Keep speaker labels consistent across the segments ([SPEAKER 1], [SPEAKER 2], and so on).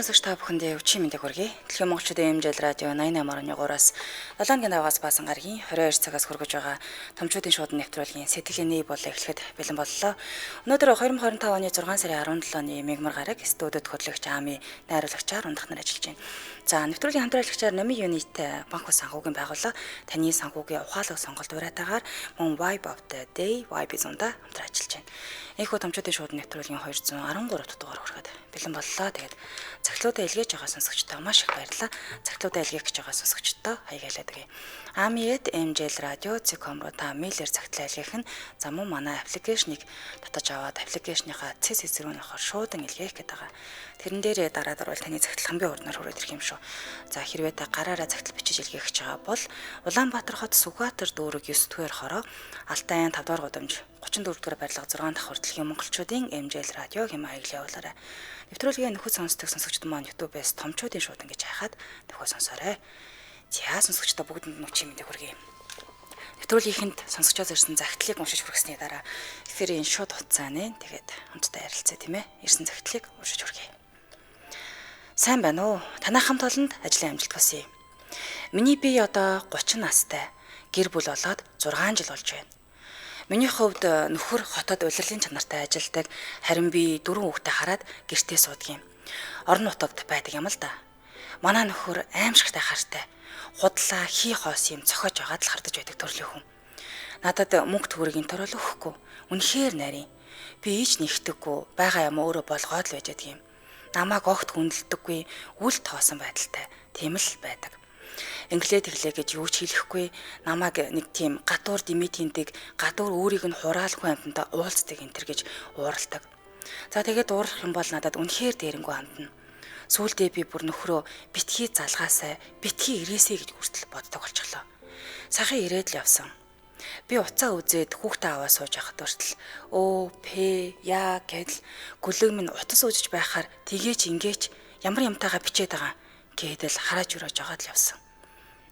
[SPEAKER 1] сонсогч та бүхэндээ өчигдөр мэндийг хүргэе. Дэлхийн монголчуудын эмжил радио 88.3-аас 7-гийн даваагаас баасан гарагийн 22 цагаас хүргэж байгаа томчуудын шуудан нэвтрүүлгийн сэтгэлийн нээ бол эхлэхэд бэлэн боллоо. Өнөөдөр 2025 оны 6 сарын 17-ны мигмар гараг студид хөтлөгч Ами найруулагчаар ундах нар ажиллаж байна. За нэвтрүүлгийн хамтраалагчаар Номын Юнит банк ус санхүүгийн байгууллага таны санхүүгийн ухаалаг сонголт уриатаагаар мөн Vibe of the Day Vibe зунда хамтран ажиллаж байна. Энэхүү томчуудын шуудан нэвтрүүлгийн 213 дахь дугаар хүрэхэд бэлэн боллоо. Тэгээд цагтлуудаа илгээж байгаа сонсогчдоо маш их баярлалаа. Цагтлуудаа илгээх гэж байгаа сонсогчдоо хаягалаад өгье. Amiэд MJL радио Цэком руу та мэйлэр цагтлаа илгээх нь за мөн манай аппликейшнийг татаж аваад аппликейшныхаа цэс эсрүүн нөхөр шуудан илгээх гэдэг байгаа. Тэрэн дээрээ дараад орвол таны цагтл хамгийн урднаар хүрээд ирэх юм шүү. За хэрвээ та гараараа цагтл бичиж илгээх гэж байгаа бол Улаанбаатар хот Сүхбаатар дүүрэг 9-р хороо Алтай айн 5-р гудамж 34-р барилга 6 дахь хүртэлхийн монголчуудын MJL радио хэмээн хаягл явуулаарай. Нэвтрүүлгийн нөхөд сонсдог сонсогчдод маань YouTube-ээс томчуудын шуудан гэж хайхад нөхөд сонсоорой. За сонсогчдоо бүгдэнд нь өчигдөр мэндийг хүргэе. Нэвтрүүлгийнхэнд сонсогчоос ирсэн загтлыг уншиж хүргэсний дараа эфирийн шууд хугацааны тэгээд хамтдаа ярилцъя тийм ээ. Ирсэн загтлыг уншиж хүргэе. Сайн байна уу? Танай хамт олонд ажлын амжилт хүсье. Миний бие одоо 30 настай. Гэр бүл болоод 6 жил болж байна. Миний хувьд нөхөр хотод улирлын чанартай ажилладаг, харин би 4 хүүхдээ хараад гэртээ суудаг юм. Орон нутагт байдаг юм л да. Манай нөхөр аимшигтай хартай. Худлаа хий хоос юм цохож агаад л хардаж байдаг төрлийн хүн. Надад мөнгө төгрөгийн торол өгөхгүй. Үнэхээр нарийн. Би ич нэгтэггүй, байгаа юм өөрөө болгоод л байж байдаг юм. Намааг огт хүндэлдэггүй, үл тоосон байдалтай. Тийм л байдаг. Инглиэд хэлээ гэж юу ч хэлэхгүй, намайг нэг тийм гадуур димитиндэг, гадуур өөрийг нь хураалгүй амьтанда уулздаг энэ төр гэж ууралдаг. За тэгээд уурах юм бол надад үнэхээр дээрэнгүү хандна. Сүүлдээ би бүр нөхрөө битгий залгаасай, битгий ирээсэй гэж хүртэл боддог болчихлоо. Сахин ирээд л явсан. Би уцаа үзээд хүүхдээ аваа сууж явахад хүртэл өө пэ яа гэдэл гүлэг минь утас уужиж байхаар тгээч ингээч ямар юмтайгаа бичээд байгаа гэдэл харааж өрөөж агаад л явсан.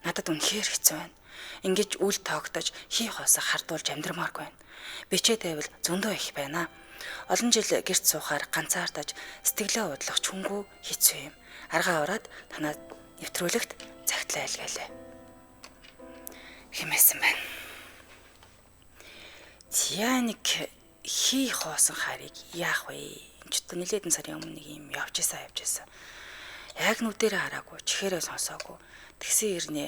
[SPEAKER 1] Надад үнэхээр хэцүү байна. Ингэж үл тоогдож хий хоосоо хардуулж амьдрмааргүй байна. Бичээд байвал зөндөө их байна. Олон жил гэрт суухаар ганцаардаж сэтгэлээ удлах чүнгүү хэцүү юм. Аргаа ороод танаа нэвтрүүлэгт цагтлаа айлгаалаа. Хэмээсэн байна. Тяник хий хоосон харийг яах вэ? Энд ч нэлээдэн сарын өмнө нэг юм явж исэн. Яг нүдэрээ хараагүй, чихээрээ сонсоогүй. Тэгсэн ирнэ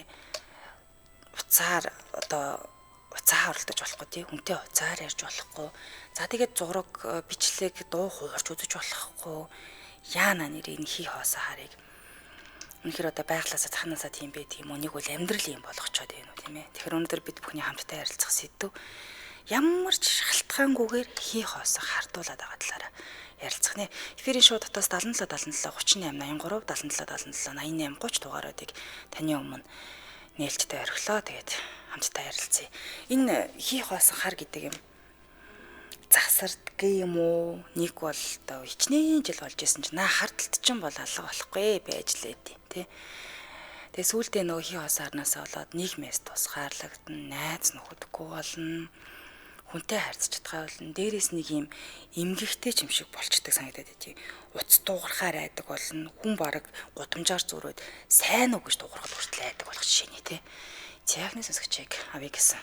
[SPEAKER 1] уцаар одоо уцаа оролдож болохгүй тий хүнтэй уцаар ярьж болохгүй. За тэгээд зураг бичлэг дуу хуурч үзэж болохгүй. Яана нэрийн хий хоосоо харыг. Үнэхээр одоо байглаасаа цахнаасаа тийм бэ тийм үнийг бол амьдрал юм болгочоод байна уу тийм ээ. Тэгэхээр өнөөдөр бид бүхний хамтдаа ярилцах сэдв ямар ч шалтгаангүйгээр хий хоосоо хардуулаад байгаа талаараа ярилцах нэ. Эфирийн шоу дотоос 77 38 83 77 87 88 30 дугааруудыг таны өмнө нээлттэй орхилоо. Тэгээд хамтдаа ярилцъя. Энэ хий хоосон хар гэдэг юм засарддаг юм уу? Нэг бол одоо хичнээн жил болж исэн чинь хардталт чинь бол алга болохгүй байж лээ тий. Тэгээ сүүлдээ нөгөө хий хоосаарнаас болоод нийгмээс тусгаарлагдана, найз нөхөдгүй болно. Хүнтэй харьцаж чадгаа болно. Дээрээс нэг юм эмгэгтэй ч юм шиг болчдөг санагдаад байти. Уц дуугархаар айдаг болно. Хүн бараг гудамжаар зүрөөд сайн уу гэж дуугархад хүртэл айдаг болох жишээний тий. Цягны сонсогчийг авъя гэсэн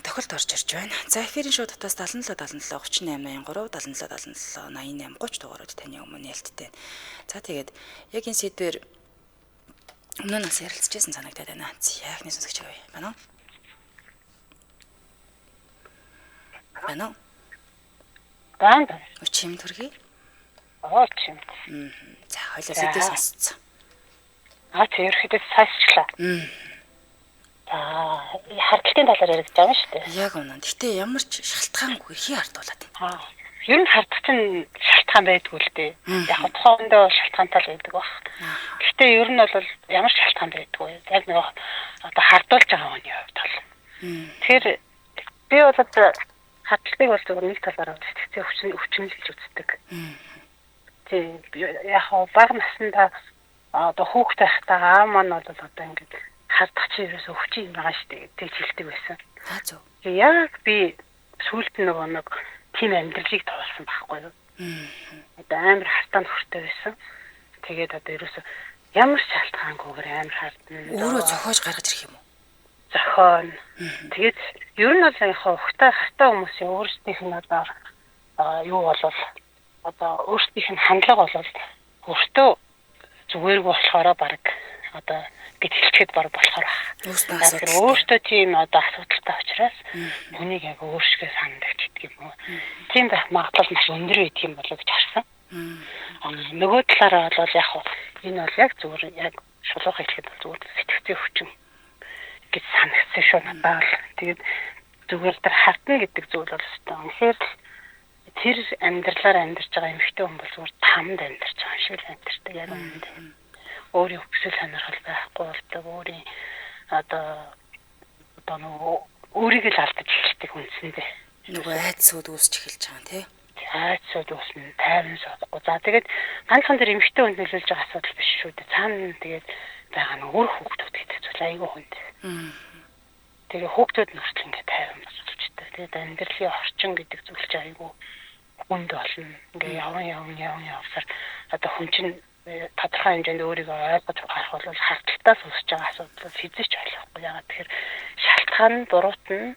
[SPEAKER 1] тохиолд орж ирж байна. За эфирийн шоу дотоос 77 38 83 77 77 88 30 дугаарууд таны өмнө нээлттэй. За тэгээд яг энэ сэдвэр өмнө нь бас ярилцчихсан санагдаад байна. Цягны сонсогч авъя. Байна уу? Байна уу?
[SPEAKER 2] Банд.
[SPEAKER 1] Өчим төргий?
[SPEAKER 2] Очим.
[SPEAKER 1] За хоёлаа сэдвээ сонсцсон.
[SPEAKER 2] Тэр ерөөхдөө сайжчлаа. Хардталтын талаар яригдж байгаа шүү дээ.
[SPEAKER 1] Яг үнэн. Гэтэ ямар ч шалтгаангүй хий хардуулаад байна.
[SPEAKER 2] Ер нь хардталтын шалтгаан байдгүй л дээ. Яг тухайдоо шалтгаантай л байдаг баг. Гэтэ ер нь бол ямар ч шалтгаан байдгүй. Яг нэг одоо хардуулж байгаа хүний хувьд бол. Тэгэхээр би бол хардталтыг бол зөвхөн нэг талаараа сэтгцээ өвчин л гэж үздэг. Тийм яг баг наснда одоо хүүхдээ байхдаа маань бол одоо ингэж хардах чи ерөөсөө өвчин юм байгаа шүү дээ гэж хэлдэг байсан.
[SPEAKER 1] За зөв.
[SPEAKER 2] Яг би сүүлд нэг тийм амьдралыг туулсан байхгүй юу? Одоо амар хартаа нөхөртэй байсан. Тэгээд одоо ерөөсө ямар шалтгаангүйгээр амар хардна.
[SPEAKER 1] Өөрөө зохиож гаргаж ирэх юм уу?
[SPEAKER 2] Зохион. Тэгээд ер нь бол яг хахтай хүмүүсийн өөрсдийнх нь одоо юу болов одоо өөрсдийнх нь хандлага болов өөртөө зүгээргүй болохоор баг одоо бид хэлчихэд баг болохоор байна. Өөртөө тийм одоо асуудалтай учраас хүнийг яг өөрсгөө сандагч гэдэг юм уу. Тийм байх магадлал маш өндөр байдаг юм болов гэж харсан. Нөгөө талаараа бол яг энэ бол яг зүгээр яг шулуух хэлэхэд бол зүгээр сэтгцийн хүчин гэж санагдсан шүү надад. Тэгээд зүгээр тэр хартна гэдэг зүйл бол өстой. Үнэхээр тэр амьдралаар амьдарч байгаа эмэгтэй хүн бол зүгээр тамд амьдарч байгаа шиг л амьдардаг яг үнэндээ. Өөрийн хүсэл сонирхол байхгүй болдог, өөрийн одоо өөрийг л алдаж эхэлдэг үндсэндээ.
[SPEAKER 1] Нөгөө айдсууд үүсч эхэлж байгаа юм тий.
[SPEAKER 2] Айдсууд үүснэ, тайван суудахгүй. За тэгээд ганцхан тэр эмэгтэй хүнд нөлөөлж байгаа асуудал биш шүү дээ. Цаана тэгээд байгаа нэг өөр хүүхдүүд гэдэг зүйл айгүй хүнд. Тэгээ хүүхдүүд нь хүртэл ингээд тайван болчихтой. Тэгээд амьдралын орчин гэдэг зүйл чинь айгүй хүнд болно. Ингээ явсаар одоо хүн чинь тодорхой хэмжээнд өөрийгөө ойлгож гарах бол хавталтаас үүсэж байгаа асуудал физич ойлгохгүй. Ягаад тэгэхээр шалтгаан нь буруут нь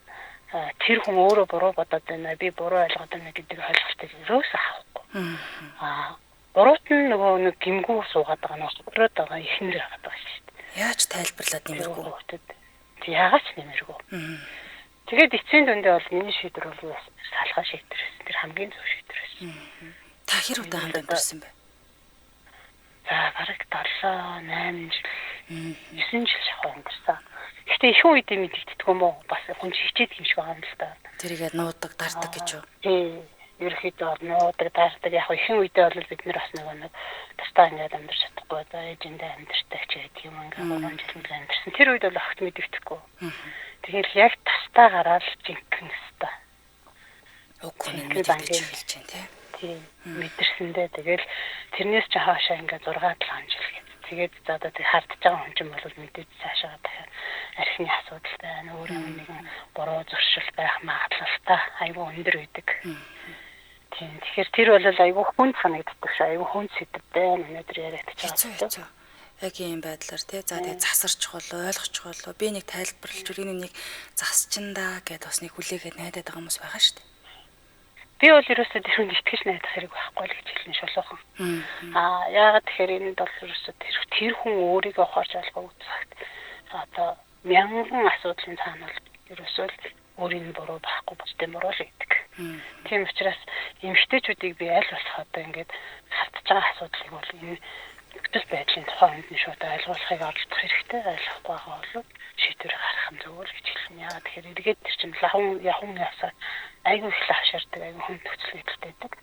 [SPEAKER 2] тэр хүн өөрөө буруу бодоод байна. Би буруу ойлгоод байна гэдэг ойлголтыг ерөөсөө авахгүй. Буруут нь нөгөө нэг гимгүү суугаад байгаа нь өдрөд байгаа ихнэр байгаа даа шүү дээ.
[SPEAKER 1] Яаж тайлбарлаад нэмэргүй?
[SPEAKER 2] Яагаад ч нэмэргүй. Тэгээд эцсийн дүндээ бол миний шийдвэр бол салгаа шийдвэр байсан. Тэр хамгийн зөв шийдвэр байсан.
[SPEAKER 1] Та хэр удаан хамт амьдсан бэ?
[SPEAKER 2] За бараг 7-8 жил 9 жил шахуу өнгөрсөн. Гэхдээ их үед мэдэгддэг юм уу? Бас хүн хичээд юм шиг байгаа юм л да.
[SPEAKER 1] Тэрийгээ нуудаг, дардаг гэж юу?
[SPEAKER 2] Тий. Ерөөхдөө нуудаг, дардаг. Яг ихэнх үедээ бол бид нэр бас нэг тастаа ингээд амьдарч чадахгүй. За ээжиндээ амьдардаг ч гэдэг юм ингээд 3 жил амьдарсан. Тэр үед бол огт мэдэгдэхгүй. Тэгэхээр яг тастаа гараад жинхэнэ хэвээр.
[SPEAKER 1] Окей, мэдээж хэлж чинь тий.
[SPEAKER 2] Тийм мэдэрсэндээ тэгэл тэрнээс ч хаашаа ингээд 6-7 жил гээд тэгээд за одоо тэг хардж байгаа хүн ч бол мэдээж цаашаа дахиад архины асуудалтай байна. Өөрөө нэгэн буруу зуршил байх магадлалтай айгүй өндөр байдаг. Тийм тэгэхээр тэр бол айгүй хүнд санагддаг ш айгүй хүнд сэдв байна. Өнөөдөр яриад байгаа.
[SPEAKER 1] Яг ийм байдлаар тий за тэгээ засарч болоо ойлгочих болоо би нэг тайлбарлаж үрийн нэг засчиндаа гэд бас нэг хүлээгээд найдаад байгаа хүмүүс байгаа шүү дээ.
[SPEAKER 2] Би бол ерөөсөө тэр хүнд итгэж найдах хэрэг байхгүй л гэж хэлнэ шулуухан. Яагаад тэгэхээр энэ бол ерөөсөө тэр хүн өөрийгөө ухаарч алгаагүй цагт одоо мянган асуудлын цаана бол ерөөсөө өөрийн буруу байхгүй бусдын буруу л гэдэг. Тийм учраас эмэгтэйчүүдийг би аль болох одоо ингээд хартж байгаа асуудлыг бол энэ нөхцөл байдлын тухайд нь шууд ойлгуулахыг оролдох хэрэгтэй. Ойлгохгүй байгаа бол шийдвэр гаргах юм зөв л гэж хэлнэ. Яагаад тэгэхээр эргээд тэр чинь явхан явсаа айгүй их лавширдаг, айгүй хүн нөхцөл байдалтай байдаг.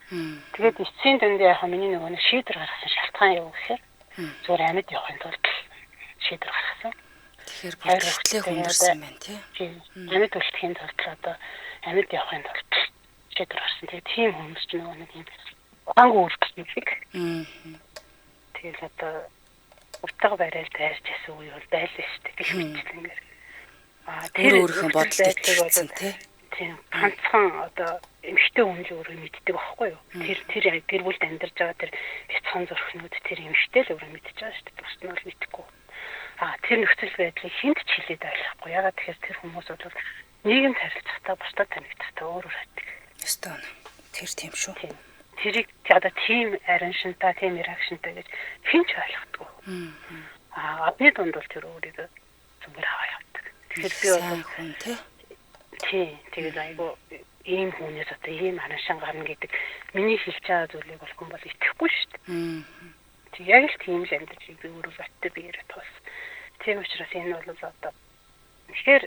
[SPEAKER 2] Тэгээд эцсийн дүндээ яг миний нөгөө нэг шийдвэр гаргасан шалтгаан юу гэхээр зүгээр амьд явахын тулд шийдвэр гаргасан.
[SPEAKER 1] Тэгэхээр бүртлээ хүндэрсэн байна тий.
[SPEAKER 2] Амьд үлдэхийн тулд одоо амьд явахын тулд шийдвэр гаргасан. Тэгээд тийм хүмүүс ч нөгөө нэг юм угаангүй үлдэх юм. Тэгэл одоо утга барайл дайрч ясан үе бол байлаа шүү дээ. Гэх мэт ингээд.
[SPEAKER 1] Тэр өөрийнхөө бодолд итгэсэн тий.
[SPEAKER 2] Тийм ганцхан одоо эмэгтэй хүн л өөрөө мэддэг байхгүй юу? Тэр гэр бүлд амьдарч байгаа тэр бяцхан зөрхнүүд тэр эмэгтэй л өөрөө мэдчихэж байгаа шүү дээ. Бусд нь бол мэдэхгүй. Тэр нөхцөл байдлыг хинт ч хэлээд ойлгохгүй. Ягаад тэгэхээр тэр хүмүүс бол нийгэмд харилцахдаа бусдад танигдахдаа өөр байдаг.
[SPEAKER 1] Өстөө. Тэр тийм шүү.
[SPEAKER 2] Тэрийг одоо тийм араншинтай, тийм реакшнтай гэж хэн ч ойлгохгүй. Одны дунд бол тэр өөрийгөө зүгээр хаваа явдаг. Тэгэхээр би бол
[SPEAKER 1] хүн тий.
[SPEAKER 2] Тэгээд айгу ийм хүнээс одоо ийм араншин гарна гэдэг миний хэлж байгаа зүйлийг бол хүн бол итгэхгүй шүү дээ. Тэг яг л тийм л амьдч би өөрөө баттай биеэр тус. Тийм учраас энэ бол одоо тэгэхээр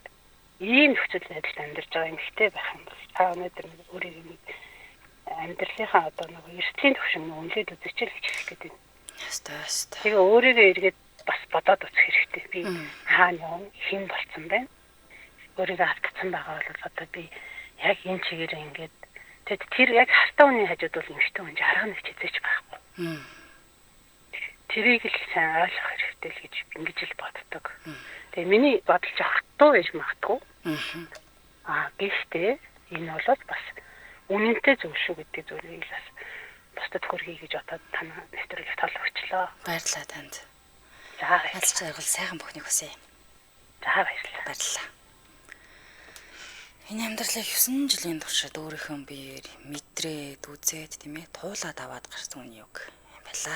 [SPEAKER 2] ийм нөхцөл байдалд амьдарч байгаа эмэгтэй байх юм бол та өнөөдөр өөрийн амьдралынхаа одоо нэг эрсдлийн төвшин үнэлээд үзэж л гэж хэлэх гэдэг.
[SPEAKER 1] Ястаа.
[SPEAKER 2] Тэгээ өөрийгөө эргээд бас бодоод үзэх хэрэгтэй. Би хаана явна, хэн болцсон байна? Өөрийгөө автцсан байгаа бол одоо би яг энэ чигээр ингээд тэр яг хартаа үний хажууд бол эмэгтэй хүн арга нэг чизээч байхгүй. Тэрийг л сайн ойлгох хэрэгтэй л гэж ингэж л боддог. Тэгээ миний бодол ч хатуу байж магадгүй. Гэхдээ энэ бол бас үнэнтэй зүйл шүү гэдэг зүйлийг л бас бусдад хүргэе гэж бодоод тань нэвтрүүлэг тоглогчлоо.
[SPEAKER 1] Баярлалаа танд.
[SPEAKER 2] За
[SPEAKER 1] Алж
[SPEAKER 2] баярлалаа.
[SPEAKER 1] жаргал сайхан бүхнийг хүсье.
[SPEAKER 2] За баярлалаа.
[SPEAKER 1] Баярлалаа. Энэ амьдралыг 9 жилийн туршид өөрийнхөө биеэр мэдрээд үзээд тийм ээ туулаад аваад гарсан үний үг юм байна.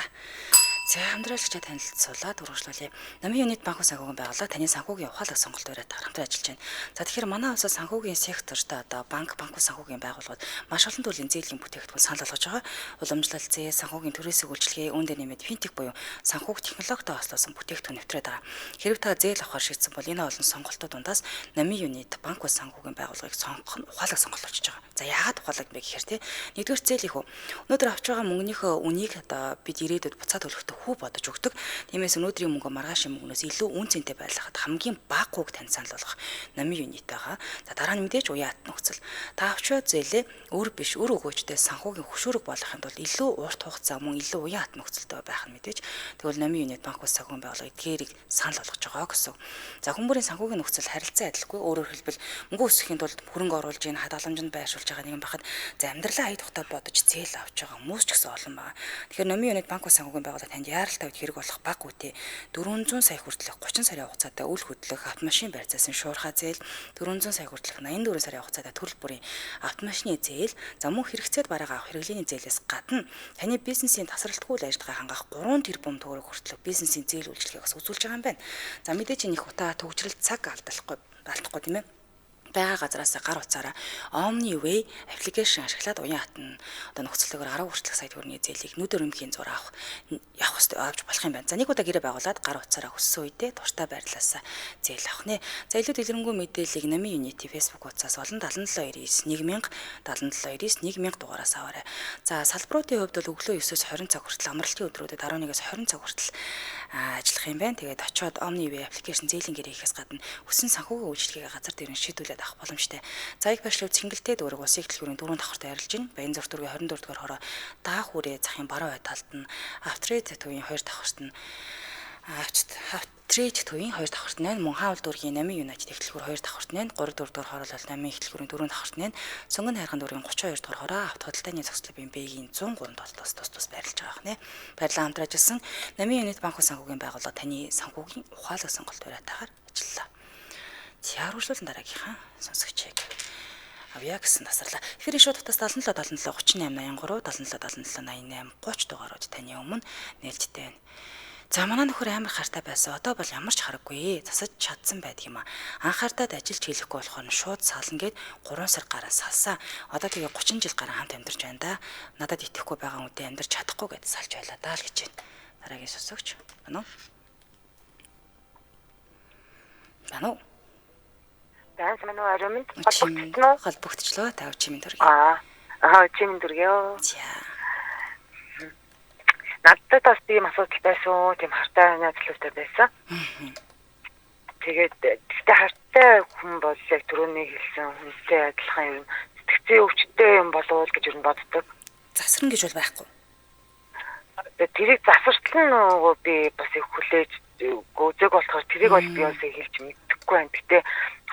[SPEAKER 1] За хамтраалагчаа танилцуулаад урагшлуулъя. Намын юнит банк санхүүгийн байгууллага таны санхүүгийн ухаалаг сонголт бариад хамтран ажиллаж байна. За тэгэхээр манай улсад санхүүгийн секторт одоо банк санхүүгийн байгууллагууд маш олон төрлийн зээлийн бүтээгдэхүүн санал болгож байгаа. Уламжлалт зээл, санхүүгийн төрөөсөө үйлчлэгээ, үүнд нэмээд финтек буюу санхүүг технологитой хослуулсан бүтээгдэхүүн нэвтрээд байгаа. Хэрэв та зээл авахар шийдсэн бол энэ олон сонголтууд дундаас намын юнит банк санхүүгийн байгууллагыг сонгох нь ухаалаг сонголт болж байгаа. За яагаад ухаалаг бэ гэхээр те нэгдүгээр зээл их үү. Өнөөдөр авч байгаа мөнгөнийхөө үнийг одоо бид ирээдүйд буцаад төлөхдөө хүү бодож өгдөг. Тиймээс өнөөдрийн мөнгө маргаашийн мөнгнөөс илүү үн цэнтэй байлгахад хамгийн бага хүүг тань санал болгох намын юнит байгаа. За дараа нь мэдээж уяат нөхцөл. Та авчаа зээлээ өөр биш өөр өгөөжтэй санхүүгийн хөшүүрэг болгохын тулд илүү урт хугацаа мөн илүү уяат нөхцөлтэй байх нь мэдээж. Тэгвэл намын юнит банк санхүүгийн байгууллага эдгээрийг санал болгож байгаа гэсэн. За хүмүүрийн санхүүгийн нөхцөл харилцаа адилгүй. Өөрөөр хэлбэл мөнгө өсөхийн тулд хөрөнгө оруулж ийн хадгаламжинд байршуулж байгаа нэгэн байхад за амьдралаа хай тухтай бодож зээл авч байгаа хүмүүс ч гэсэн олон байна. Тэгэхээр намын юнит банк санхүүгийн байгууллага танд яаралтай үед хэрэг болох баг үтэй 400 сая хүртэлх 30 сарын хугацаатай үл хөдлөх автомашин барьцаасан шуурхай зээл 400 сая хүртэлх 84 сарын хугацаатай төрөл бүрийн автомашины зээл за мөн хэрэгцээд бараагаа авах хэрэглээний зээлээс гадна таны бизнесийн тасралтгүй л ажиллагаа хангах 3 тэрбум төгрөг хүртэлх бизнесийн зээл үйлчилгээгээс үзүүлж байгаа юм байна. За мэдээж энэ их утаа төгжрэлт цаг алдахгүй тийм ээ. Бага газраас гар утсаараа OmniWay аппликейшн ашиглаад уян хатан одоо нөхцөлөөр 10 хүртэлх сая төгрөгийн зээлийг нүд өрөмхийн зур авах авч болох юм байна. За нэг удаа гэрээ байгуулад гар утсаараа хүссэн үедээ дуртай байрлалаасаа зээл авах нэ. За илүү дэлгэрэнгүй мэдээллийг намын Unity Facebook хуудасаас болон 7799 1000 7799 1000 дугаараас аваарай. За салбаруудын хувьд бол өглөө 9-өөс 20 цаг хүртэл амралтын өдрүүдэд 11-ээс 20 цаг хүртэл ажиллах юм байна. Тэгээд очиод OmniWay аппликейшн зээлийн гэрээ хийхээс гадна хүссэн санхүүгийн үйлчилгээгээ газар дээрэн шийдүүлээд авах боломжтой. Заяг байршлууд цэнгэлтэй дүүрэг улсын эхлэлгүүрийн 4 давхартай арилж байна. Баян зөв дүргийн 24 дугаар хороо даах хүрээ захын баруун хойд талд нь Автрейд төвийн 2 давхарт нь Автрейд төвийн 2 давхарт нь мөн хаавал дүүргийн 8 United эхлэлгүүр 2 давхарт нь 3 4 дугаар хороолол 8 эхлэлгүүрийн 4 давхарт нь Сонгон хайрхан дүүргийн 32 дугаар хороо авто худалдааны зохицлын Б-ийн 103 тус байрлаж байгаа нэ. Баярлалаа хамтран ажилласан 8 Unit банк санхүүгийн байгууллага таны санхүүгийн ухаалаг сонголт бариатаагаар ажиллалаа. Яаруушлуулсан дараагийнхаа сонсогчийг авъя гэсэн тасарлаа. Эфирийн шууд утас 77 77 38 83 77 77 88 30 дугаарууд таны өмнө нээлттэй байна. За манай нөхөр амар хартай байсан. Одоо бол ямар ч хараггүй. Засаж чадсан байдаг юм аа. Анхаартад ажиллаж хийхгүй болохоор шууд сална гэд 3 сар гараа салсаа. Одоо тэгээ 30 жил гараа хамт амьдарч байна да. Надад итгэхгүй байгаа үнтэй амьдарч чадахгүй гэд салж байлаа даа л гэж байна. Дараагийн сонсогч. Байна уу? Байна уу?
[SPEAKER 3] Данс мануу аримд
[SPEAKER 1] холбогдчихлоо тав чимэн төргий.
[SPEAKER 3] Чимэн төргийо.
[SPEAKER 1] За.
[SPEAKER 3] Надад бас тийм асуудал байсан. Тийм хартай найзлуутай байсан. Тэгээд тэгтээ хартай хүн бол яг түрүүний хэлсэн хүнтэй адилхан юм. Сэтгцээ өвчтэй юм болов гэж ер нь боддог.
[SPEAKER 1] Засран гэж бол байхгүй.
[SPEAKER 3] Тэрийг засвартлан нөгөө би бас их хүлээж гүзэг болохоор тэрийг бол би бас хэлж мэдэхгүй байна. Гэтэ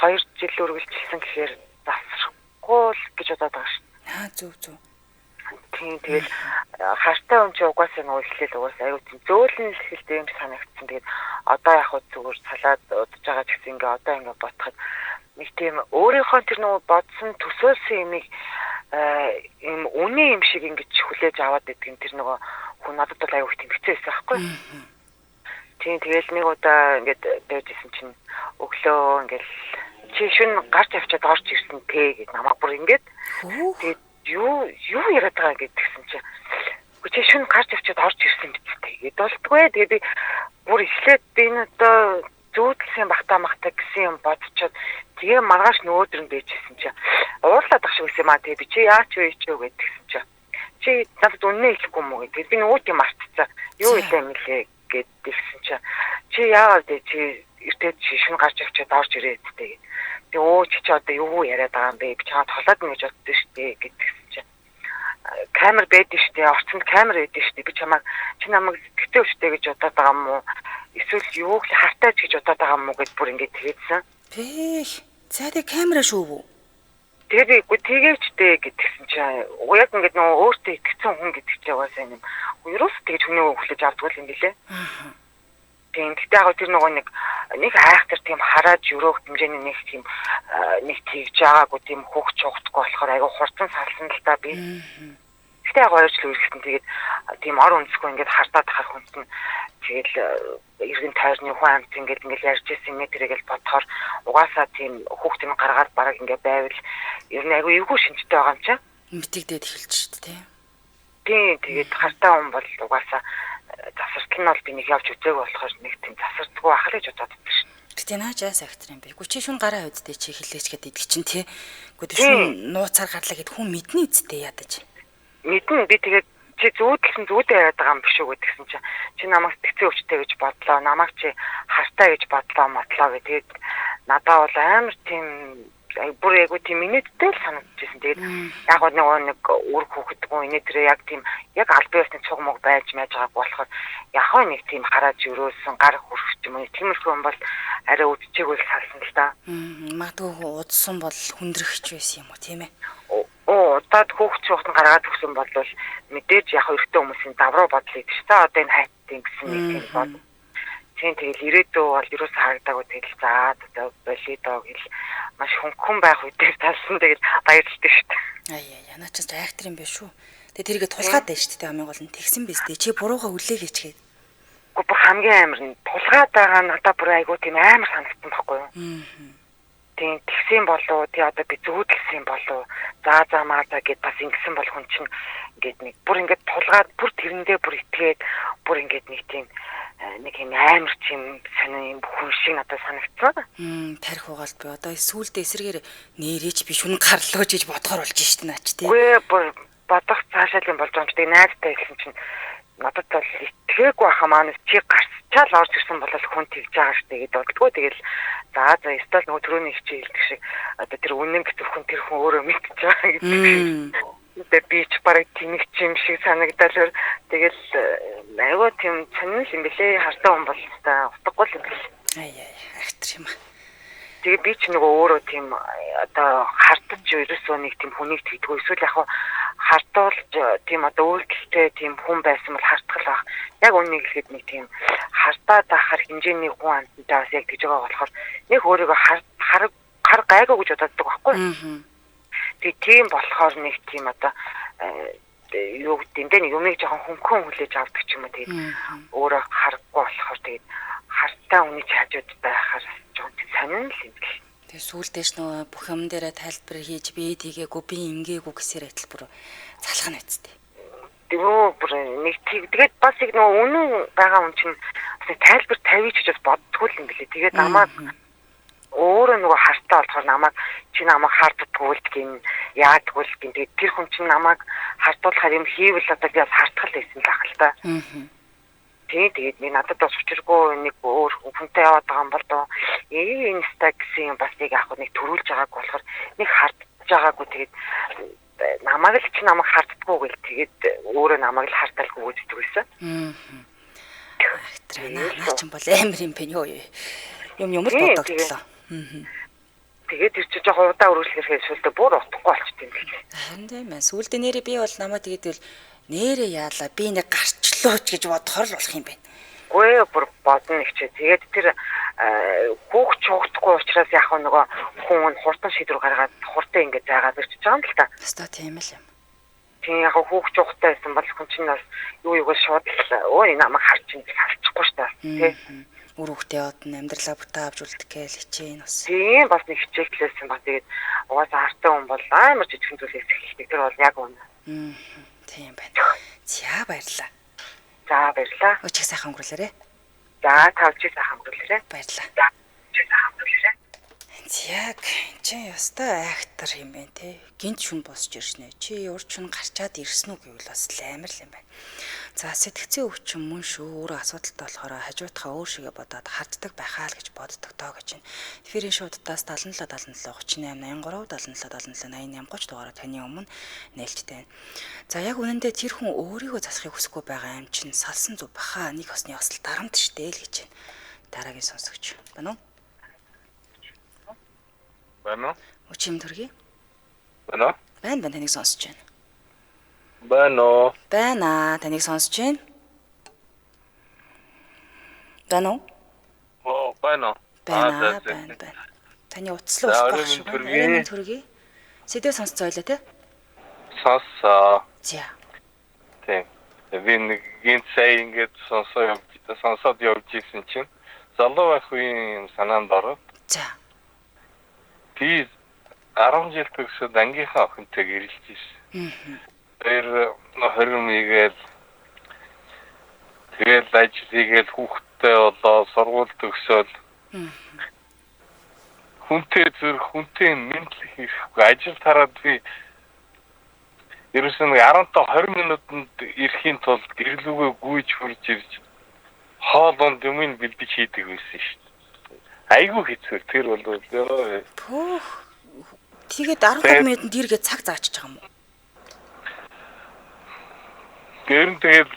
[SPEAKER 3] 2 жил үргэлжилсэн гэхээр засрахгүй л гэж бодоод байгаа шүү.
[SPEAKER 1] Зөв.
[SPEAKER 3] Тийм тэгэл хартай юм чи угаасаа нөгөө эхлээл угаасаа аюу тийм зөөлөн хэлтэй юм санагдсан. Тэгээд одоо яг хөө зүгээр салаад удаж байгаа ч гэсэн ингээ одоо ингээ бодоход нэг тийм өөрийнхөө тэр нөгөө бодсон төсөөлсөн юмыг юм үний юм шиг ингэж хүлээж аваад идэх юм тэр нөгөө хүн надад бол аюу их тэмцээсэн байхгүй. Тийм тэгэл нэг удаа ингээд дээжсэн чинь өглөө ингээл чи шүн гарч авчаад орж ирсэн тэ гэд намайг бүр ингээд тэгээд юу яриад байгаа гэдгсэн чи чи шүн гарч авчаад орж ирсэн биз тэгээд болтгүй тэгээд би бүр ишлээд би энэ одоо зүүдэлсэн багтаа гэсэн юм бодчиход тэгээ маргааш нөөдөр нь бэжсэн чи уурлаад ах шиг байсан маа тэгээд би чи яач вэ гэдгсэн чи надад үнэ хэлэхгүй мүү гэдэг би нүүт юм мартцаа юу илээ мэлээ гэдгсэн чи яагаад чи эртээ шин гарч авчаад орж ирээд гэдэг. Тэгээ чи одоо юу яриад байгаа юм бэ? Би чамд толоод нь гэж боддоо штэ гэдгсэн чи. Камер байдаг штэ, орцонд камер байдаг штэ. Би чи намайг сэтгэвтэй штэ гэж бодоод байгаа юм уу? Эсвэл юу л хартаач гэж бодоод байгаа юм уу гэд бүр ингэж хэлсэн.
[SPEAKER 1] За тэгээ камера шүү.
[SPEAKER 3] Тэгээд тэгээчтэй гэдгсэн чинь яг ингээд нөгөө өөртөө итгэсэн хүн гэдэг чинь угаасаа юм. Ерөөс тэгж хүнээ хүлээж авдаг юм билээ. Тийм гэхдээ яг тэр нөгөө нэг айхтар тийм хараад өрөөх хэмжээний нэг тэгж байгаагүй тийм хөвч чухтгүй болохоор айгу хурдан салсан л та би. Гэхдээ яг ойлжл үргэлжлэн тэгээд тийм ор өнцгөө ингээд хартаад тахах хүнс нь тэгэл эргэн тойрны хүн амт ингээд ярьж ирсэн юм тэрэгэл бодохоор угаасаа тийм хүүхдийн гаргаад бараг ингээд байвал ер нь айгүй эвгүй шинжтэй байгаа юм чинь.
[SPEAKER 1] Мэтэгдээд эхэлж шүү дээ.
[SPEAKER 3] Тийм тэгээд хартаа хүн бол угаасаа засварт нь бол би нэг явж үзээг болохоор нэг тийм засвартгүй ахал гэж бодоод байдаг шин.
[SPEAKER 1] Гэтэ наажаас актер юм бэ. Чи шүн гараа үдтэй чи хэлээч гэдэг идэх чинь тий. Гэхдээ шүн нууцаар гарлаа гэд хүн мэдний үсттэй ядаж.
[SPEAKER 3] Мэднэ би тэгээд чи зүүдэлсэн зүүдээ яриад байгаа юм биш үү гэдгсэн чи намайг сэтгцэн өвчтэй гэж бодлоо, намайг чи хартай гэж бодлоо мотлоо гэ. Тэгээд надад бол амар тийм бүр яг тийм инээдтэй л санагдчихсэн. Тэгээд яг нэг үр хүүхэдгүй инээ тэр яг тийм яг аль биесний цуг мог байж байгаа болохоор яг нэг тийм хараад өрөөсөн гар хүрэх юм уу тиймэрхүү юм бол арай үдчихээг л салсан л да.
[SPEAKER 1] Магадгүй удсан бол хүндрэх ч байсан юм уу тийм ээ.
[SPEAKER 3] Удаад хүүхд чухтан гаргаад өгсөн бол мэдээж яг эрэгтэй хүмүүсийн давруу бодол идэв ч та одоо энэ хайтын гэсэн нэг юм бол тийм тэгэл ирээдүй бол юус харагдаагүй тэгэл за болидоо гэл маш хөнгөн байх үедээ талсан тэгэл баярлалтай шүү дээ.
[SPEAKER 1] Яна ч актер юм биш шүү. Тэгээ тэргээ тулгаад байж шүү дээ хамгийн гол нь тэгсэн биз дээ. Чи бурууга хүлээгээч гээд.
[SPEAKER 3] Гэхдээ бүр хамгийн амар нь тулгаад байгаа надад бүр айгуу тийм амар санагдсан байхгүй юу? Тийм тэгсэн болоо тий одоо би зүүдэлсэн болоо за мааза гэд бас ингэсэн бол хүн чинь ингээд нэг бүр ингээд тулгаад бүр тэрэндээ бүр итгээд бүр ингээд нэг тийм нэг юм амар чим сонин юм хүн шиг надад санагдсан.
[SPEAKER 1] Тарих угаалт би одоо сүүлдээ эсрэгээр нэрэж би шүн гарлоо гэж бодохоор болж штэ наач тий.
[SPEAKER 3] Үгүй бүр бодох цаашаал юм болж байгаа юм чи найзтай хэлсэн чинь надад бол итгээгүй баха маань чи гарчаал орж ирсэн бол хүн тэгж байгаа штэ гэд боддгоо тэгэл за стал нөгөө төрөний хичээл хэлдэг шиг одоо тэр үнэн гэж зөвхөн тэр хүн өөрөө мэдчихэж байгаа гэдэг. Тэгээд би ч барыг тэнэг чим шиг санагдал тэгэл айгуу тийм сонин юм бэлээ хартаа хүн бол утгагүй юм бэл.
[SPEAKER 1] Актер юм аа.
[SPEAKER 3] Тэгээ би ч нөгөө өөрөө тийм одоо хартаж ерөөсөө нэг тийм хүнийг тэгдэггүй эсвэл яг хартуулж тийм одоо үйлдэлтэй тийм хүн байсан бол хартгал баг. Яг үнийг хэлэхэд нэг тийм хартаа даахар хэмжээний хүн амттай бас яг тэгж байгаа болохоор нэг өөрийгөө хар гайгүй гэж боддог байхгүй. Тэгээ тийм болохоор нэг тийм одоо юу гэдэг нь юмыг жоохон хөнгөн хүлээж авдаг ч юм уу тэгээд өөрөө харахгүй болохоор тэгээд хартаа үний хажууд байхаар жоохон сонин л юм бэл.
[SPEAKER 1] Тэгээ сүүлдээш нөгөө бүх юм дээрээ тайлбар хийж би тийгээгүй би ингээгүй гэсээр айтал бүр залах нь үсттэй.
[SPEAKER 3] Тэгээ бүр нэг тэгээд бас их нөгөө үнэн байгаа хүн чинь тайлбар тавьж гэж боддгоо юм бэлээ. Тэгээд намайг өөрөө нөгөө хартаа болохоор намайг хартдаггүй л гин яадгүй л гин тэгээд тэр хүн чинь намайг хартуулахаар юм хийвэл одоо би бас хартгал байсан л ах л та. Тэгээд би надад бас учиргүй нэг өөр хүнтэй яваад байгаа юм бол доо инста гэсэн юм бас яг нэг төрүүлж байгааг болохоор нэг хартж байгаагүй тэгээд намайг л чи намайг хартдаггүй гэл тэгээд өөрөө намайг л харталгүй үздэг байсан.
[SPEAKER 1] Актер наа ч юм бол амар юм бэ ёо юм л бодогдлоо.
[SPEAKER 3] Тэгээд тэр чинь жоохон удаа үргэлжлэхээр сүлдээ бүр утахгүй болчихсон юм байна.
[SPEAKER 1] Харин тийм ээ. Сүлдээ нэрээ би бол намайг тэгээд нэрээ яалаа би нэг гарчлоо ч гэж бодохоор л болох юм байна.
[SPEAKER 3] Үгүй бүр бодно их чи. Тэгээд тэр хүүхд чугтахгүй учраас яг нөгөө хүн хурдан шийдвэр гаргаад хурдан ингэж заагаад ирчихэж байгаа юм л та.
[SPEAKER 1] Өстой тийм л юм.
[SPEAKER 3] Тийм яг хүүхд чугтай байсан бол хүн чинь бас юу шууд өө намайг харж ин салчихгүй шүү дээ. Тэ.
[SPEAKER 1] Үр хүүхдээ одон амьдралаа бүтээ авч үлдэх гээл хичээн бас.
[SPEAKER 3] Тийм бас нэг хичээлсэн ба тэгээд угаасаа хартай хүн бол амар жижигхэн зүйлээс эхэлдэг. Тэр бол яг үнэ.
[SPEAKER 1] Тийм байна. За баярлаа.
[SPEAKER 3] За баярлаа.
[SPEAKER 1] Өчиг сайхан өнгөрүүлээрэ.
[SPEAKER 3] За тавч сайхан өнгөрүүлээрэ.
[SPEAKER 1] Баярлаа.
[SPEAKER 3] За сайхан өнгөрүүлээрэ.
[SPEAKER 1] Яг чи ястай актер юм бэ те. Гинт шүн босч ирснэ. Чи урд шүн гарчаад ирсэн үү гэвэл бас амар л юм байна. За сэтгцэн өвчин мөн шүү. Өөрөө асуудалтай болохоор хажуутахаа өөр шигээ бодоод харддаг байхаа л гэж боддог тоо гэж байна. Эфирийн шуудаас 77 38 83 77 77 88 30 дугаараар таны өмнө нээлттэй байна. За яг үнэндээ тэр хүн өөрийгөө засахыг хүсэхгүй байгаа юм чинь салсан зүг баха нэг осны осол дарамт штэ л гэж байна. Дараагийн сонсогч байна уу?
[SPEAKER 4] Байна уу?
[SPEAKER 1] Өчим төргий.
[SPEAKER 4] Байна.
[SPEAKER 1] Байна таныг сонсож байна.
[SPEAKER 4] Байна.
[SPEAKER 1] Байна таныг сонсож байна. Байна уу?
[SPEAKER 4] Байна.
[SPEAKER 1] Байна. Таны утас руу болох шиг байна. Арийн төргий. Сэдв сонсцойлоо те.
[SPEAKER 4] Сонсоо.
[SPEAKER 1] За.
[SPEAKER 4] Тийм. Би нэг гинт сая ингээд сонсоод явж ирсэн чинь залуу байх үеийн санаанд ороод.
[SPEAKER 1] За.
[SPEAKER 4] Би 10 жил төгсөөд ангийнхаа охинтой гэрэлж ирсэн. Тэр 20 мигээл тэгэл ажил хийгээл хүүхдтэй болоо сургууль төгсөөл. Хүнтэй мэдлэг хийхгүй ажил тараад би ерөөсөн 15-20 минутанд ирэхийн тулд гэрлүүгээ гүйж хурж ирж хоолонд юмыг бэлдэж хийдэг байсан шүү дээ. Айгүй хэцүү тэр бол
[SPEAKER 1] Пүүх. Тэгээд 15 минутанд иргээ цаг заачих байгаа юм уу?
[SPEAKER 4] Гэрэн тэгээд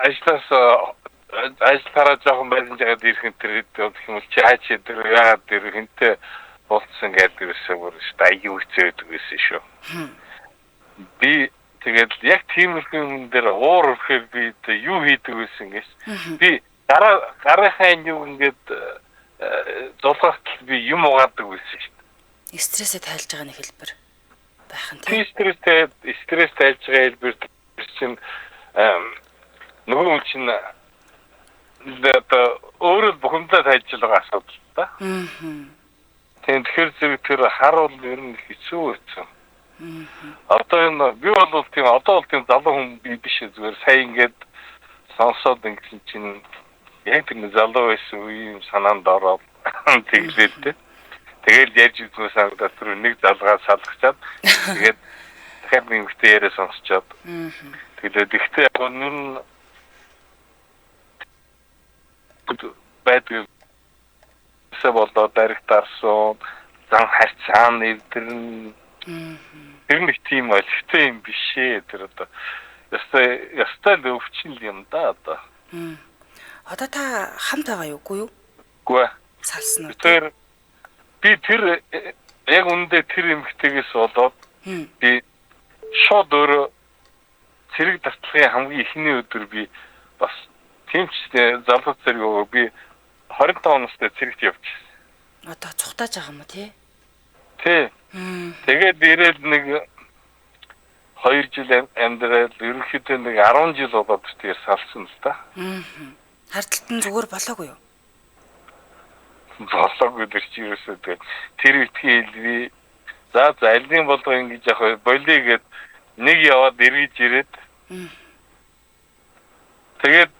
[SPEAKER 4] ажил тараа жоохон байсан жагаад ирэх энэ тэр гэх юм чи хаач тэр яагаад тэр хинтээ болцсон гэдэг юусэн бүр шүү дээ. Айгүй хэцүү байдаг байсан шүү. Би тэгээд яг тиймэрхүү юм дээр уур өрхөөр би юу хийдэг байсан гэж. Би гарынхаа юу ингээд зулгахт би юм угаадаг байсан шүү дээ.
[SPEAKER 1] Стрессээ тайлж байгаа нэг хэлбэр байх нь
[SPEAKER 4] тийм. Стресс тайлж байгаа хэлбэр чинь нөгөө хүн чинь өөрөө бухимдаа тайлж байгаа асуудал та. Тэгэхээр зэрэг тэр харуул ер нь хэцүү байсан. Одоо энэ би бол тийм одоо бол тийм залуу хүн биш зүгээр сая ингээд сонсоод ингэсэн чинь яг тэр залуу байсан үеийн санаанд ороод тэглээ дээ. Тэгэл яаж үзмээр санагдаад тэр нэг залгаа салгачаад тэгээд дахиад нэгтэй яриа сонсчоод тэгээд ихтэй яг нь байдаг болоо директорсон зан харьцаан нэвдэрн тэр нэг тийм олигтой юм биш ээ тэр одоо ястай л өвчин юм да одоо.
[SPEAKER 1] Одоо та хамт байгаа юу үгүй юу?
[SPEAKER 4] Үгүй ээ.
[SPEAKER 1] Салсан уу?
[SPEAKER 4] Тэр би тэр яг үндэ тэр эмхтэйгээс болоод би шууд өөрөө цэрэг дартлагын хамгийн ихний өдөр би бас тэмчтэй залуу цэрэг би 25 настай цэрэгт явчихсан.
[SPEAKER 1] Одоо цухтааж байгаа юм уу тий?
[SPEAKER 4] Тий. Тэгээд ирээд нэг 2 жил амьдрал ерөнхийдөө нэг 10 жил болоод тэр салсан л та.
[SPEAKER 1] Харталт нь зүгээр болоогүй юу?
[SPEAKER 4] Болоогүй тэр чи юусоо тэр ихтгэл би за альдын болго ингэж яг болиё гэд нэг яваад эргэж ирээд тэгээд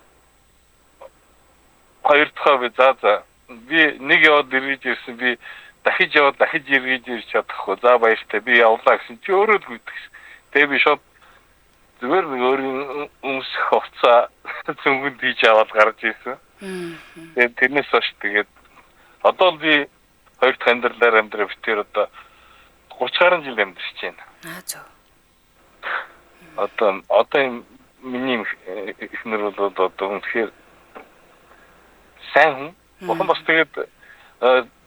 [SPEAKER 4] хоёр дахь би за би нэг яваад эргэж ирсэн би дахиж яваад дахиж эргэж ирж чадахгүй за баяртай би явлаа гэсэн чи өөрөө л гүйдэгсэн. Тэгээ би шууд зүгээр нэг өөрийн өмсөх хувцас зөнгөнд хийж аваад гарч ирсэн. Тэгээд тэрнээс хойш тэгээд одоо би хоёр дахь амьдралаар амьдраа битээр одоо 30 гаруй жил амьдарч байна.
[SPEAKER 1] Зөв.
[SPEAKER 4] Одоо миний эхнэр бол одоо үнэхээр сайн хүн. Бохон бас тэгээд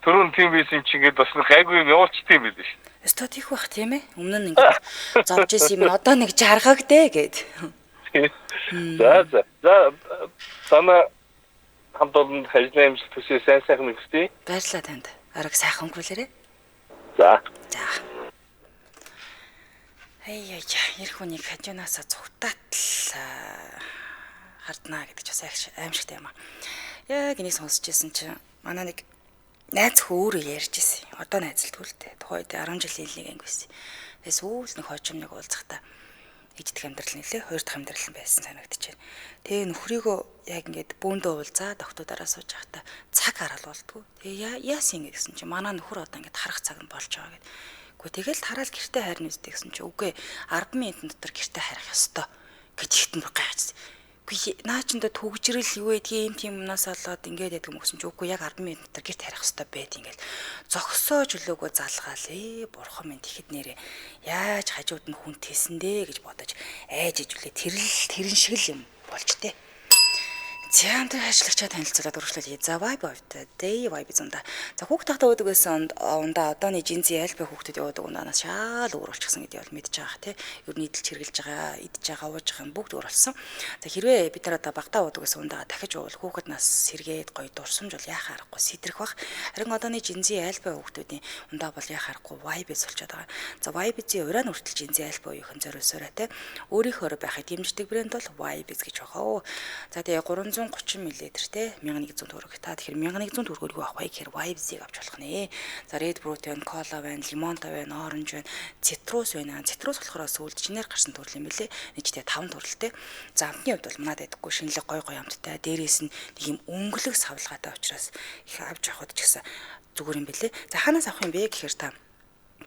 [SPEAKER 4] түрүүн тийм байсан чигээд бас нэг гайгүй юм явуулчихдээ юм биш.
[SPEAKER 1] Өстө тийх бах тийм ээ. Өмнө нь ингээд зовж исэн юм одоо нэг жаргагдээ гэд. За санаа хамт олон ажиллаа амжилт хүсье сайн мэдээ. Баярлалаа танд. Арга сайхан өнгөрүүлээрэй.
[SPEAKER 4] За.
[SPEAKER 1] Ирэх хүнийг хажуунаасаа цугтаат л харднаа гэдэг ч бас аимшигтай юм аа. Яг энийг сонсч ирсэн чинь манай нэг найз хөөрөө ярьж ирсэн. Одоо найзлтгүй л дээ. Тухайд 10 жилийн нэг анги байсан. Тэгээс сүүл нэг хожимныг уулзахдаа ижидх амьдрал нэлээ хоёр дахь амьдрал байсан санагдчихэв. Тэгээ нөхрийгөө яг ингээд бөөндөө уулзаад октоудаараа сууж байхдаа цаг хараал болдгоо. Тэгээ яасан ингэ гэсэн чинь манай нөхөр одоо ингээд харах цаг нь болж байгаа гэд. Гэхдээ тэгэл тараал гэртээ хайрна үстэй гэсэн чинь үгүй 10 минутын дотор гэртээ хайрах ёстой гэж ихтэн бүр гайхажсэн. Үгүй наа ч энэ төгжрэл юу гэдгийг юм юмнаас олоод ингээд ядг юм гэсэн чинь үгүй яг 10 минут дотор гэрт хайрах ёстой байд ингээд зогсоож өлөөгөө залгаал бурхан минь тэгэхэд нэрээ яаж хажууд нь хүн тэсэндээ гэж бодож айж ижүүлээ тэрэн шиг л юм болж тээ. Театр ажиллагчаа танилцуулаад өргөжлөлье. За vibe of the day vibe зунда. За хүүхд тахта уудаг байсан ундаа одооны жинзи альбэ хүүхдүүд явуудаг ундаас шал өөр болчихсон гэдгийг бол мэдж байгаа тий. Ер нь идэлж хэрглэж байгаа, идж байгаа, ууж байгаа юм бүгд өөр болсон. За хэрвээ бид нар одоо багтаа уудаг байсан ундаа дахиж уувал хүүхэд нас сэргээд гоё дурсамж бол яхаа аргагүй сэтрэх бах. Харин одооны жинзи альбэ хүүхдүүдийн ундаа бол яхаа аргагүй vibe болчиход байгаа. За vibe-ийн ураа нүртэл жинзи альбэ уухийн зориулсараа тий. Өөрийнхөө байхыг дэмждэг брэнд бол vibe гэж байгаа. За тэгээ 330 мл те 1100 төгрөг. Та тэгэхээр 1100 төгрөгөөр юу авах вэ гэхээр Vibes-ийг авч болох нэ. За Red Fruit байна, Cola байна, Limonta байна, Orange байна, Citrus байна. Citrus болохоор сүүлд чинээр гарсан төрөл юм билэ. Нийтдээ 5 төрөлтэй. За амтны хувьд бол манад байдаггүй шинэлэг гой гой амттай. Дээрээс нь нэг юм өнгөлөг савлгаатай учраас их авч явахд ч гэсэн зүгээр юм билэ. За хаанаас авах юм бэ гэхээр та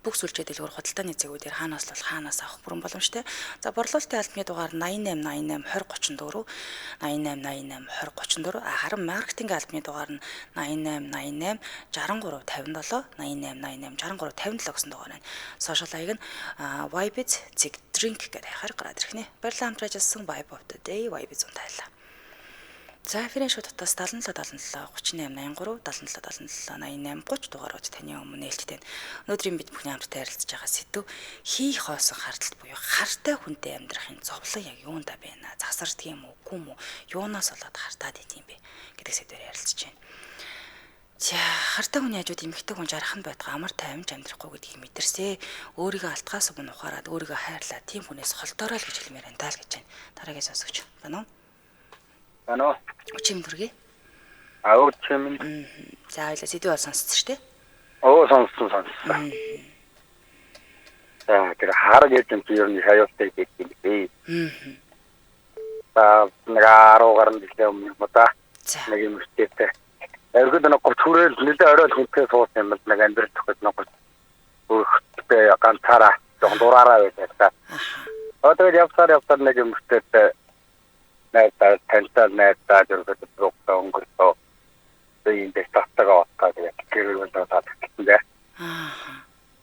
[SPEAKER 1] бүх сүлжээ дэлгүүр худалдааны зэгүүдээр хаанаас бол хаанаас авах бүрэн боломжтой. За борлуулалтын албаны дугаар 8888 2034 8888 2034 харин маркетинг албаны дугаар нь 8888 6357 8888 6357 гэсэн дугаар байна. Сошиал хаяг нь Vibes Zig Drink гэдэг хаягаар гараад ирэх нэ. Баярлалаа хамтраж ирсэн Vibe of the Day Vibes унтайлаа. За эфирийн шууд утас 77 77 38 83 77 77 88 30 дугаарууд таны өмнө нээлттэй. Өнөөдрийн бид бүхний хамтдаа ярилцж байгаа сэдв хийх хоосон хардталт буюу хартай хүнтэй амьдрахын зовлон яг юунда байна? Засар тийм үү, үгүй юм уу? Юунаас болоод хартаад идэм бэ гэдэг сэдвээр ярилцж байна. За хартай хүний хажууд эмэгтэй хүн жархан байтга амар тайван амьдрахгүй гэдгийг мэдэрсэ. Өөрийгөө алтгаас өмнө ухаарад өөрийгөө хайрлаа. Тийм хүнээс холдоорой л гэж хэлмээр энэ тал гэж байна. Дараагийн сонсогч байна уу?
[SPEAKER 5] Ано.
[SPEAKER 1] Чим дүргээ.
[SPEAKER 5] Чим.
[SPEAKER 1] За хоёлаа сэдв бол сонссон шүү дээ.
[SPEAKER 5] Сонссон. За тэр хараг гэдэг нь ер нь хаяалтай гэдэг юм бэ. За нэг 10 гаруй жилийн өмнө мата нэг юм өстэй. Эргээд нэг 30 хүрээл нэлээ орой хэмтээ суусан юм бол нэг амьдрал төгөд нэг өөртөө ганцаараа жоохон дураараа байсан. Одоо явсаар нэг юм өстэй найдаа таньтаа найдаа зэрэг бүгдээ өнгөрсөн. Тэгээд энэ таттага отаа тэгээд гэрэл болоод таахгүй.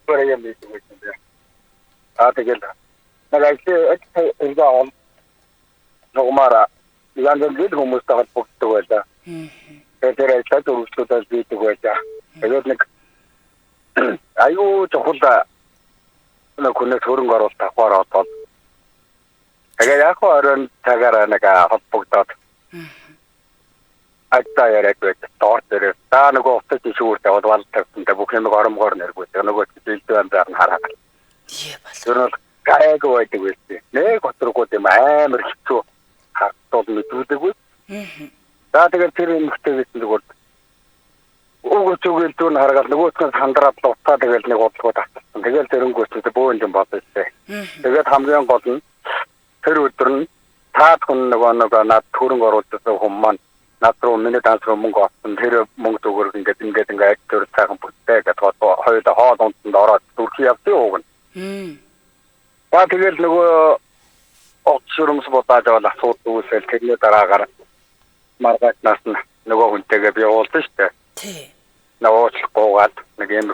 [SPEAKER 5] Бүрээ юм ийм үү. Тэгээд нэг ажил ногмара янзын хүмүүстэй холбогддог байлаа. Тэгээд ажлаа зөвшөөрлөд бийдэг байлаа. Тэгээд нэг аюу чухал нэг хүнээс хөрөнгө оруулалт авахаар одоо тэгээд яг орон цагаараа нэг холбогдоод ажлаа яриад байдаг. Доордэр та нөгөө офис шүүртэй болвол тавьсан бүх юм оромгоор нэргүй. Нөгөө зүйлтэй амраар нь хараад.
[SPEAKER 1] Тий бол.
[SPEAKER 5] Тэр бол гайг байдаг байсан. Нэг готргууд юм амар хэцүү хатууд мэдүүлдэггүй. За тэгээд тэр юмхтэй гэсэн зүгээр өгөөч өгөөл дүүн харгаад нөгөөтгөөс хандраад луцаа тэгээд нэг бодлого татсан. Тэгээд тэрнгөөс бөөн юм бодсон. Тэгээд хамгийн гол нь тэр өдөр нь таад хүн нөгөө над хөрөнгө оруулсан хүмүүс маань над руу миний данс руу мөнгө авсан. Тэр мөнгө зүгээр ингээд төр цагаан бүтээ гэдэг хоёулаа хоол унтанд ороод дүрхий явсан уг нь. Ба тэгэл нөгөө огцрумс бодоод бол асуудал үүсэл тэрний дараагаар маргаатнаас нь нөгөө хүнтэйгээ би уулзсан шүү дээ.
[SPEAKER 1] Тий.
[SPEAKER 5] Навуучлахгүйгээд нэг юм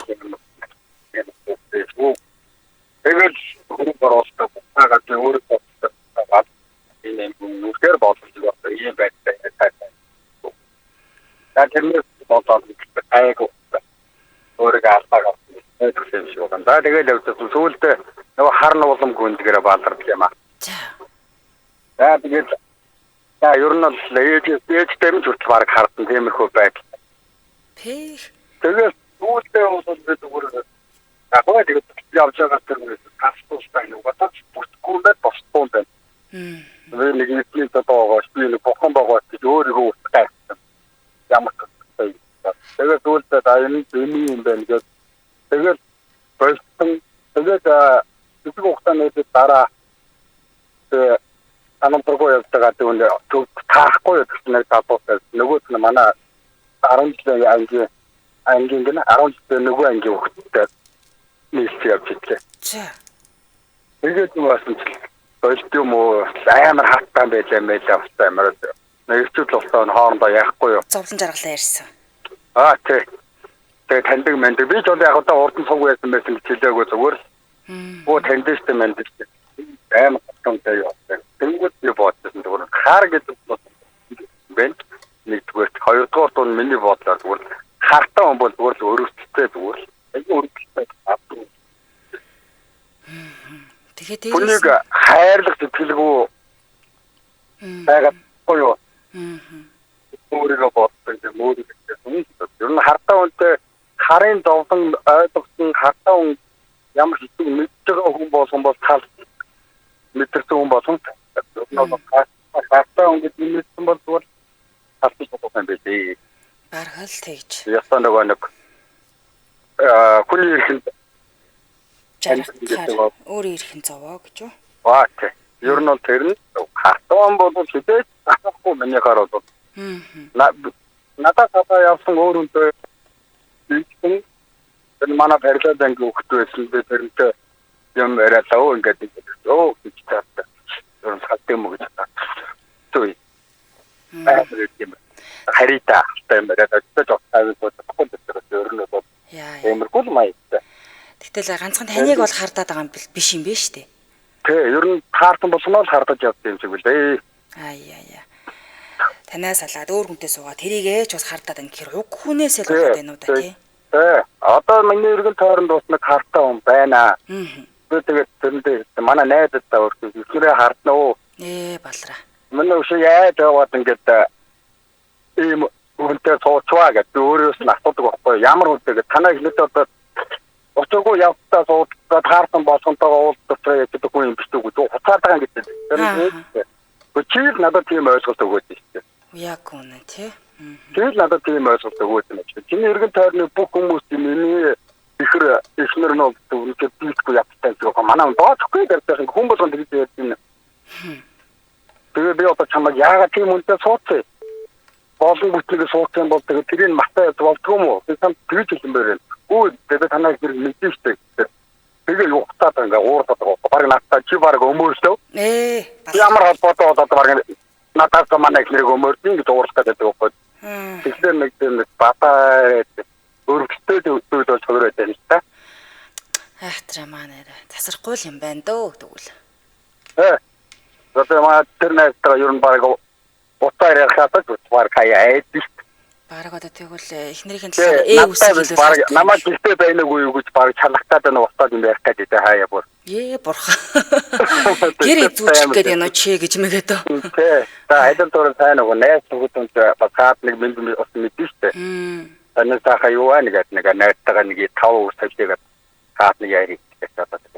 [SPEAKER 5] тэгэл хөрөнгө оруулалт байгаа ч өөрөө энэ нүгээр болсон юм байдаг. Тэгэхээр бодоод айгу өөрийгөө алдаагаа өгсөн шүү. За тэгэл сүүлд нөгөө харна улам гүндгэрэ баалардаг юм аа. За тэгэл ер нь л ээжтэй нь хүртэл баг хардсан тиймэрхүү байдал. Тэгээд сүүлдээ бол зүгээр агуу тэгээд явж байгаа тэр тасцуултай нэг бодож бүтгэхгүй босдгүй байна. Нэг нэг тоо спил бохон байгаа гэж өөрийгөө утгасан. Ямар ч юм. Тэгээд сүүлдээ энэ юм байна гэж тэгээд болсон тэгээд зүг хугацааны дараа анамтргүй явдаг гэдэг нь таахгүй гэсэн нэг татвар нөгөөт нь манай 10 жилийн ангийн гэнэ 10 жилийн нөгөө ангийн хүүхдтэй нийлж явж ирлээ.
[SPEAKER 1] За.
[SPEAKER 5] Тэгээд юусан ч болд юм уу амар хаттай байлаа мэлээ авсан амар нэгчүүд болсон хоорондоо яахгүй юу.
[SPEAKER 1] Зовлон жаргалаа ярьсан.
[SPEAKER 5] Тий. Тэгээд таньдаг мэндэг би ч одоо яг одоо урдан цуг байсан гэж хэлээгүй зүгээр. Боо таньдээстэй мэндэг амар хаттай юу. Тэнгүүд би бодсон зүгээр хаар гэдэг нь бэн. Хоёрдугаар дунд миний бодлоор зүгээр хартаа хүн бол зүгээр л өрөвдөлтэй зүгээр. Өрөвдөлтэй.
[SPEAKER 1] Тэгээд
[SPEAKER 5] Хүнийг хайрлах сэтгэлгүй байгаад гоё. Өөрийгөө бодсон юм өөрийгөө ер нь хартаа хүнтэй харын зовлон ойлгосон хартаа хүн ямар хэцүү мэдж байгаа хүн болсон бол тал мэдэрсэн хүн болсон. Хартаа хүн гэдэг нь мэдсэн бол зүгээр халтаж болох юм билээ.
[SPEAKER 1] Баргал тэгж.
[SPEAKER 5] Ястаа нэг хүний эрхэнд
[SPEAKER 1] жаргахаар өөрөө эрхэн зовоо гэж үү?
[SPEAKER 5] Баач. Ер нь бол тэр нь хартаа бол хэдэж асахгүй миний гараад бол. Надад хата явсан өөр үнтэй ийгэн энэ манай барилга банк өгч байсан би тэрнтэй юм яриалаа ингээд оо гэж таатаа. Ер нь хат юм гэж таатаа. Той. Харита тэмдэг одоо ер нь бол ямаргүй маяг.
[SPEAKER 1] Тэгтэл ганцхан таныг бол хардаад байгаа юм биш юм бэ штэ.
[SPEAKER 5] Тэ ер нь хаарсан болсноо л хардаж явдаг юм шиг үлээ.
[SPEAKER 1] Аяа. Танаас салаад өөр хүнтэй суугаа тэрийгээ ч бас хардаад ингэхэр уг хүнээсээ л болоод байна уу да тий.
[SPEAKER 5] Тэ одоо миний өргөн тойронд бас нэг хартаа хүн байна. Тэгээд тэрэндээ манай найзтай өөртөө ихнэрээ хардна уу.
[SPEAKER 1] Балраа.
[SPEAKER 5] Манай өшөө яа таваад ингээд ийм хүнтэй сууцваа гэдэг өөрөөс нь асуудаг байхгүй ямар хүнтэй танаа ихнэрээ одоо очоогүй явтаа суудаад хаарсан болгонтойгоо уулздаг гэдэг хүн юм биш үү гэж хуцаад байгаа юм гэдэг. Чийл надад тийм ойлголт өгөөд байна.
[SPEAKER 1] Яг үнэ тий.
[SPEAKER 5] Чийл надад тийм ойлголт өгөөд байна. Чиний өргөн тойрны бүх хүмүүс миний ихэр ихнэр нь үнэхээр бийтгүй явтаа гэж манай доохгүй гэдэг хүн болгонд гэж ярьсан. Тэгээ би одоо чамайг яагаад тийм үнтэй суудсан? Болон бүтнийг суудсан бол тэгээ тэрийг матаа болдгоо юм уу? Би сам тэгж хэлсэн байна. Өө тэгээ танаа гэр мэдэн штэ. Тэгээ юухтаад ингээ уурдаад байгаа. Бараг надад чи бараг өмөрсөв. Ямар холбоотой болоод бараг надад манай их нэрийг өмөрсөн гэж уурдаад байдаг байхгүй. Тэгэхээр нэг бата өргөстэй зүйл болж хөрөөд байна л та.
[SPEAKER 1] Ахтра манай тасрахгүй юм байна дөө тэгвэл.
[SPEAKER 5] Одоо маа тэр nästaa ер нь бараг утаар ярихад бараг хаяа айдчих.
[SPEAKER 1] Бараг одоо тэгвэл эхнэрийн талаар үсэлээс
[SPEAKER 5] бараг намайг гэртээ байнаагүй юу гэж бараг чалагтаад байна устаад юм ярих гэдэг хаяа бүр.
[SPEAKER 1] Бурхан. Гэр зүүчих гээд яно чи гэж мэгээд.
[SPEAKER 5] Тий. Та айдан төрön сайн нөгөө найз нөхөдөнд бацаад нэг бас мэдэн штэ. Танаас хаа юу аа нэг найзтайгаа нэг 5 үсэлтэйгээ хаад нэг ярих гэдэг байна.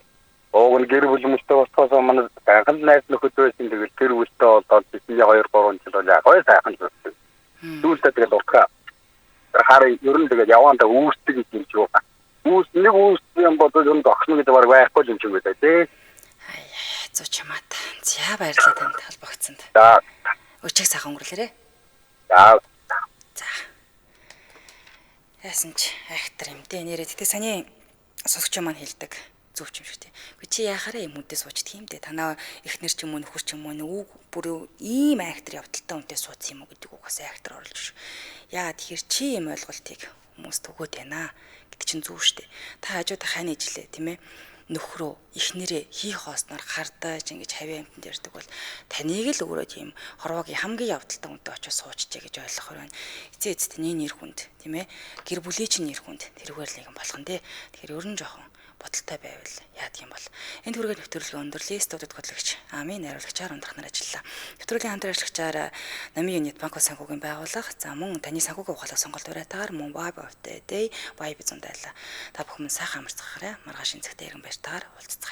[SPEAKER 5] Ог нь гэр бүл хүмүүстэй устгаас манай байгаль найз нөхөд байсан тэгэл гэр бүлтэй болоод бидний 2 3 жил бол гоё сайхан зүрх. Дүүлтэй тэгэл утгаа. Хараа ер нь тэгэл яваандаа үүсдэг юм чи юу. Нэг үүсдэг юм бодож энэ огшно гэдэг баг байхгүй юм шиг байдаг тий.
[SPEAKER 1] Зууч юмаа. За баярлалаа танд холбогдсонд.
[SPEAKER 5] За.
[SPEAKER 1] Өчиг сайхан өнгөрлөөрэй.
[SPEAKER 5] За.
[SPEAKER 1] Яасан ч айхтар юм дээ нэрээ. Тэгтээ саний сонсогч маань хэлдэг. Зүвч юм шиг тий. Гүй чи яхаараа юм үнтэй суучдаг юм дээ. Танаа эхнэр ч юм уу нөхөр ч юм уу нэг бүр ийм айхтар явдалтай үнтэй суудсан юм уу гэдэг үг бас айхтар оруулж шүү. Яа тэгэхээр чи юм ойлголтыг хүмүүс төгөөд байна гэдэг чинь зүв штэ. Та хажуудаа хань ижлээ тийм ээ. Нөхрөө эхнэрээ хийх хоосноор хардаж ингэж хавийн амтанд ярьдаг бол таныг л өөрөө тийм хорвоогийн хамгийн явдалтай үнтэй очиж суучжээ гэж ойлгохоор байна. Эцээ эцэдний нэр хүнд тийм ээ. Гэр бүлийн чинь нэр хүнд тэрүүгээр л юм болгон дээ. Тэгэхээр ер нь жоохон бодолтой байвал яадаг юм бол энэ түргээр нэвтрүүлгийн өндөрлөлийн студид хөтлөгч Амийн найруулагчаар ундрах нар ажиллалаа. Нэвтрүүлгийн хамтран ажиллагчаар Намын Юнит банк санхүүгийн байгууллага за мөн таны санхүүгийн ухаалаг сонголт бариатаар мөн Vibe Day Vibe зундайлаа. Та бүхэн сайхан амарцгаарай. Маргааш энэ цагтаа иргэн байртаар уулзцгаая.